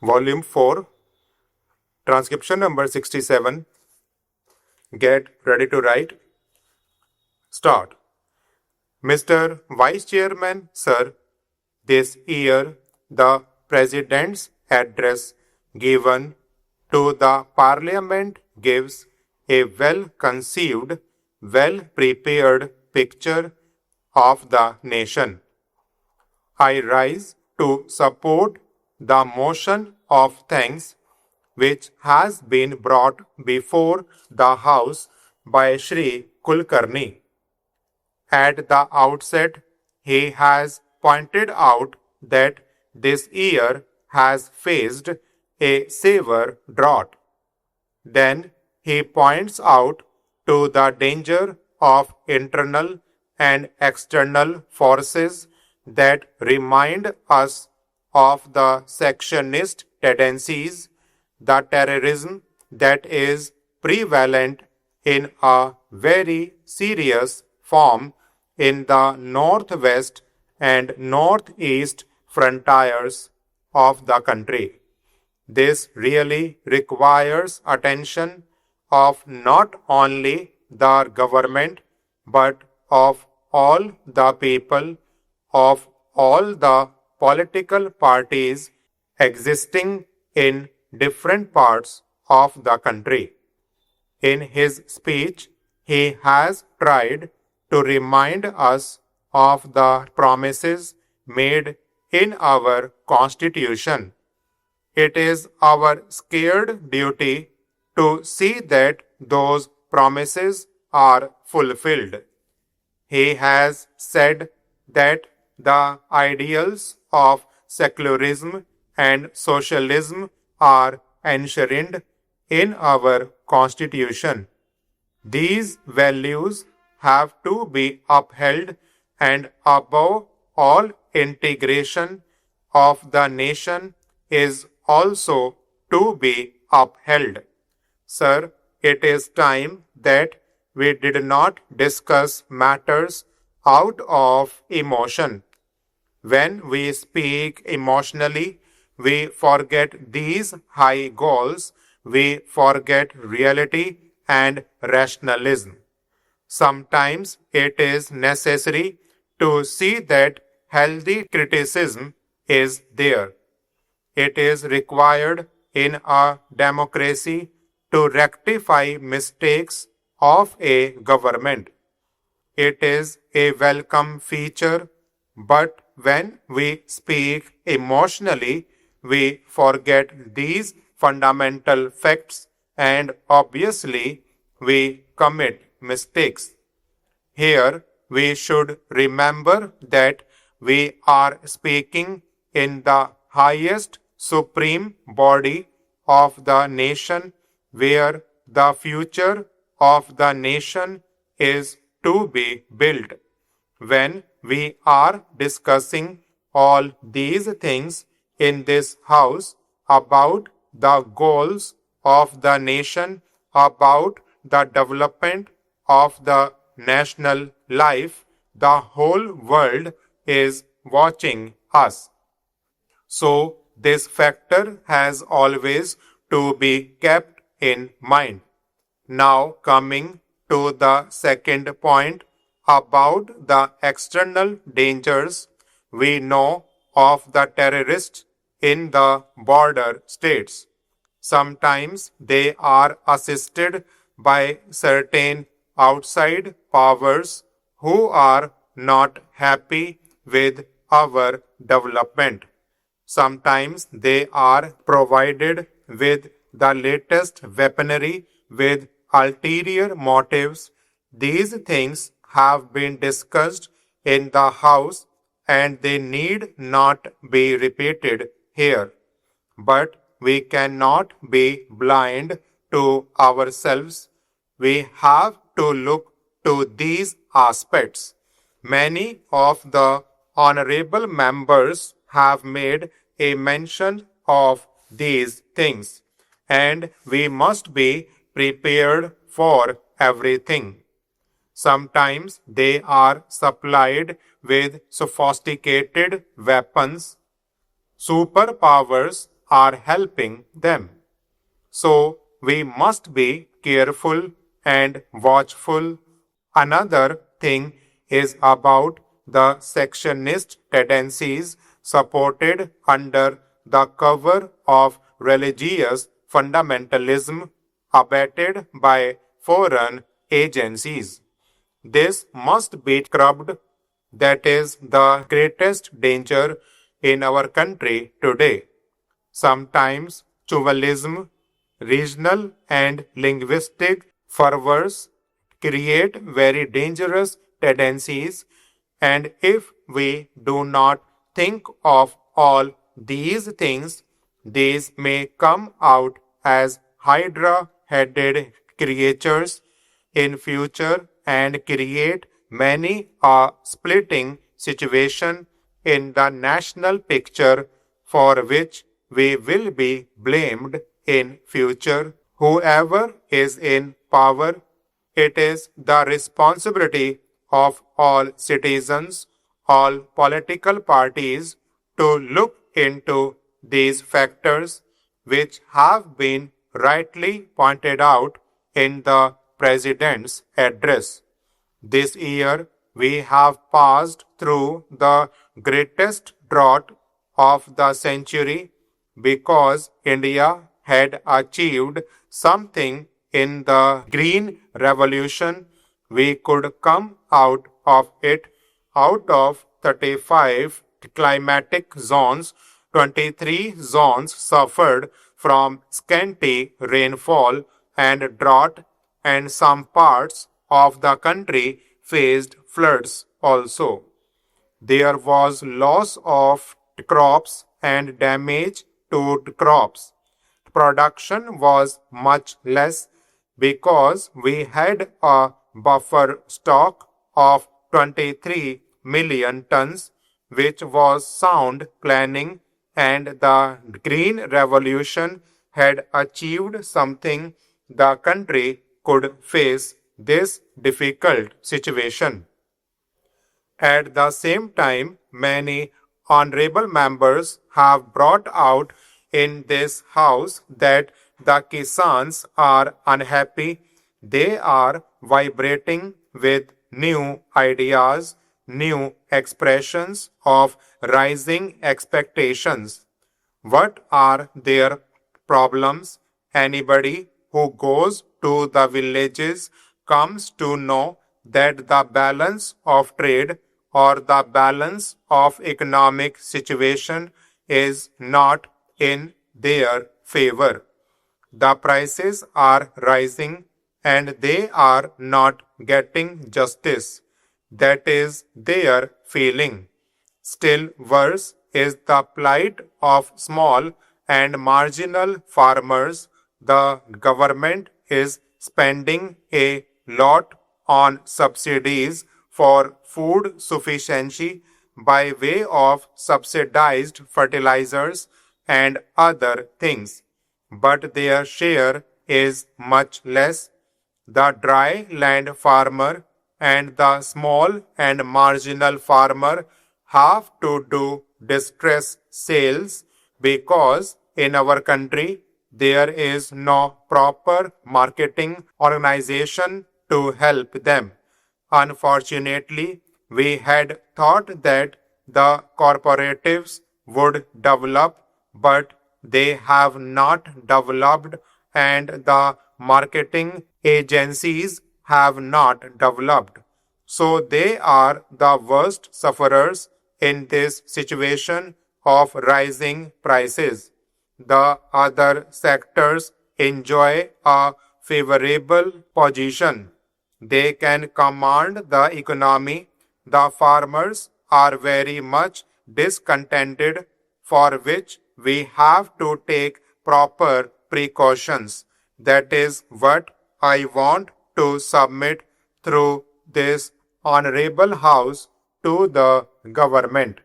Volume 4, transcription number 67. Get ready to write. Start. Mr. Vice Chairman, sir, this year the President's address given to the Parliament gives a well-conceived, well-prepared picture of the nation. I rise to support the motion of thanks which has been brought before the House by Shri Kulkarni. At the outset, he has pointed out that this year has faced a severe drought. Then he points out to the danger of internal and external forces that remind us of the secessionist tendencies, the terrorism that is prevalent in a very serious form in the northwest and northeast frontiers of the country. This really requires attention of not only the government but of all the people, of all the political parties existing in different parts of the country. In his speech, he has tried to remind us of the promises made in our Constitution. It is our scared duty to see that those promises are fulfilled. He has said that the ideals of secularism and socialism are enshrined in our Constitution. These values have to be upheld, and above all, integration of the nation is also to be upheld. Sir, it is time that we did not discuss matters out of emotion. When we speak emotionally, we forget these high goals, we forget reality and rationalism. Sometimes it is necessary to see that healthy criticism is there. It is required in a democracy to rectify mistakes of a government. It is a welcome feature, but when we speak emotionally, we forget these fundamental facts and obviously we commit mistakes. Here we should remember that we are speaking in the highest supreme body of the nation where the future of the nation is to be built. When we are discussing all these things in this house about the goals of the nation, about the development of the national life, the whole world is watching us. So, this factor has always to be kept in mind. Now, coming to the second point about the external dangers, we know of the terrorists in the border states. Sometimes they are assisted by certain outside powers who are not happy with our development. Sometimes they are provided with the latest weaponry with ulterior motives. These things have been discussed in the House and they need not be repeated here. But we cannot be blind to ourselves. We have to look to these aspects. Many of the honorable members have made a mention of these things, and we must be prepared for everything. Sometimes they are supplied with sophisticated weapons. Superpowers are helping them. So we must be careful and watchful. Another thing is about the sectionist tendencies supported under the cover of religious fundamentalism abetted by foreign agencies. This must be curbed. That is the greatest danger in our country today. Sometimes tribalism, regional and linguistic fervors create very dangerous tendencies, and if we do not think of all these things, these may come out as hydra headed creatures in future and create many a splitting situation in the national picture for which we will be blamed in future. Whoever is in power, it is the responsibility of all citizens, all political parties to look into these factors which have been rightly pointed out in the President's address. This year we have passed through the greatest drought of the century because India had achieved something in the Green Revolution. We could come out of it. Out of 35 climatic zones, 23 zones suffered from scanty rainfall and drought, and some parts of the country faced floods also. There was loss of crops and damage to crops. Production was much less because we had a buffer stock of 23 million tons, which was sound planning, and the Green Revolution had achieved something. The country could face this difficult situation. At the same time, many honorable members have brought out in this house that the Kisans are unhappy. They are vibrating with new ideas, new expressions of rising expectations. What are their problems? Anybody who goes to the villages comes to know that the balance of trade or the balance of economic situation is not in their favor. The prices are rising and they are not getting justice. That is their feeling. Still worse is the plight of small and marginal farmers. The government is spending a lot on subsidies for food sufficiency by way of subsidized fertilizers and other things, but their share is much less. The dry land farmer and the small and marginal farmer have to do distress sales because in our country there is no proper marketing organization to help them. Unfortunately, we had thought that the cooperatives would develop, but they have not developed, and the marketing agencies have not developed. So they are the worst sufferers in this situation of rising prices. The other sectors enjoy a favorable position. They can command the economy. The farmers are very much discontented, for which we have to take proper precautions. That is what I want to submit through this honorable house to the government.